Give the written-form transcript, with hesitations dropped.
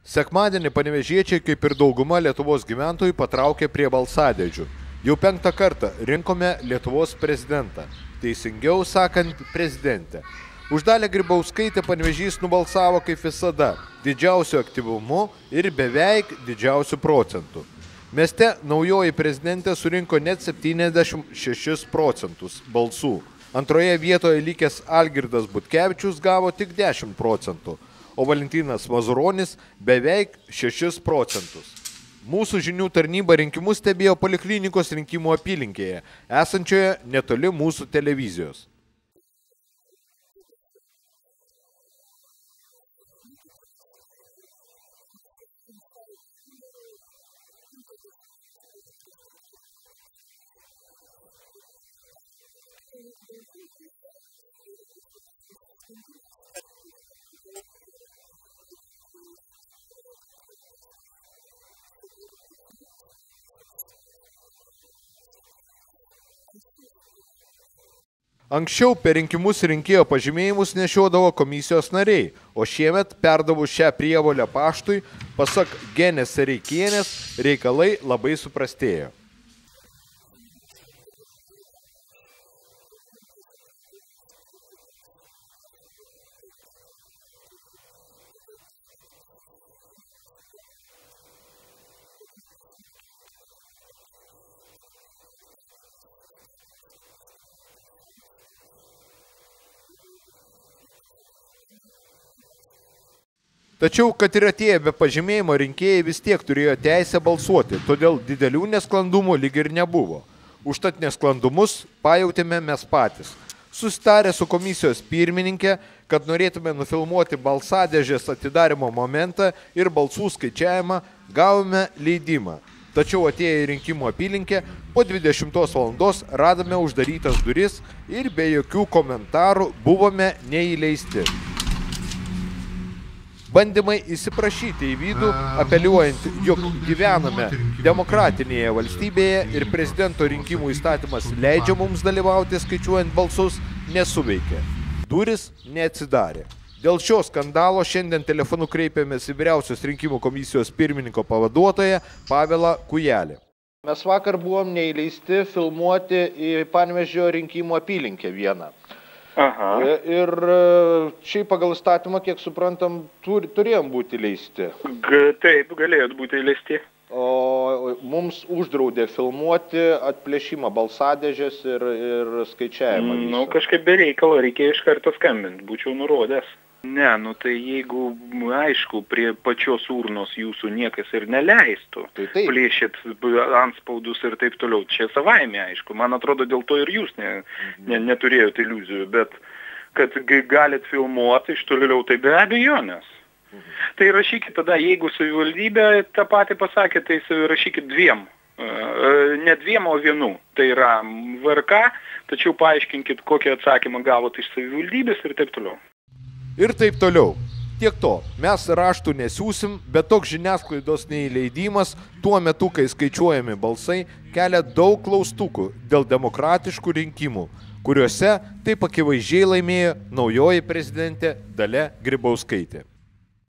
Sekmadienį panevėžiečiai, kaip ir dauguma Lietuvos gyventojų, patraukė prie balsadėžių. Jau 5 kartą rinkome Lietuvos prezidentą. Teisingiau sakant, prezidentę. Už Dalią Grybauskaitę Panevėžys nubalsavo kaip visada, didžiausiu aktyvumu ir beveik didžiausiu procentu. Mieste naujoji prezidentė surinko net 76 procentus balsų. Antroje vietoje likęs Algirdas Butkevičius gavo tik 10 procentų, o Valentinas Mazuronis beveik 6 procentus. Mūsų žinių tarnyba rinkimus stebėjo poliklinikos rinkimų apylinkėje, esančioje netoli mūsų televizijos. Anksčiau per rinkimus rinkėjo pažymėjimus nešiodavo komisijos nariai, o šiemet perdavus šią prievolę paštui, pasak Genės Sereikienės, reikalai labai suprastėjo. Tačiau, kad ir atėję be pažymėjimo, rinkėjai vis tiek turėjo teisę balsuoti, todėl didelių nesklandumų lyg ir nebuvo. Užtat nesklandumus pajautėme mes patys. Susitarę su komisijos pirmininkė, kad norėtume nufilmuoti balsadėžės atidarimo momentą ir balsų skaičiavimą, gavome leidimą. Tačiau atėję į rinkimų apylinkę, po 20 valandos radome uždarytas duris ir be jokių komentarų buvome neįleisti. Bandymai įsiprašyti į vidų, apeliuojant, jog gyvename demokratinėje valstybėje ir prezidento rinkimų įstatymas leidžia mums dalyvauti skaičiuojant balsus, nesuveikė. Durys neatsidarė. Dėl šio skandalo šiandien telefonu kreipėmės į Vyriausios rinkimų komisijos pirmininko pavaduotoją Pavelą Kujelį. Mes vakar buvom neįleisti filmuoti į Panevėžio rinkimų apylinkę vieną. Aha. Ir šiaip pagal įstatymą, kiek suprantam, turėjom būti leisti. Taip, galėjot būti leisti. O mums uždraudė filmuoti atplėšimą balsadėžės ir skaičiavimą. Nu, kažkaip be reikalo, reikėjo iš karto skambinti, būčiau nurodęs. Ne, nu tai jeigu, aišku, prie pačios urnos jūsų niekas ir neleistų, plėšėt antspaudus ir taip toliau, čia savaime, aišku, man atrodo, dėl to ir jūs neturėjote iliuzijų, bet kad galit filmuoti iš toliau, tai be abejonės. Tai rašykit tada, jeigu savivaldybė tą patį pasakė, tai rašykit dviem, ne dviem, o vienu, tai yra VRK, tačiau paaiškinkit, kokį atsakymą gavot iš savivaldybės ir taip toliau. Ir taip toliau. Tiek to, mes raštų nesiūsim, bet toks žiniasklaidos neįleidimas tuo metu, kai skaičiuojami balsai, kelia daug klaustukų dėl demokratiškų rinkimų, kuriuose taip akivaizdžiai laimėjo naujoji prezidentė Dalia Grybauskaitė.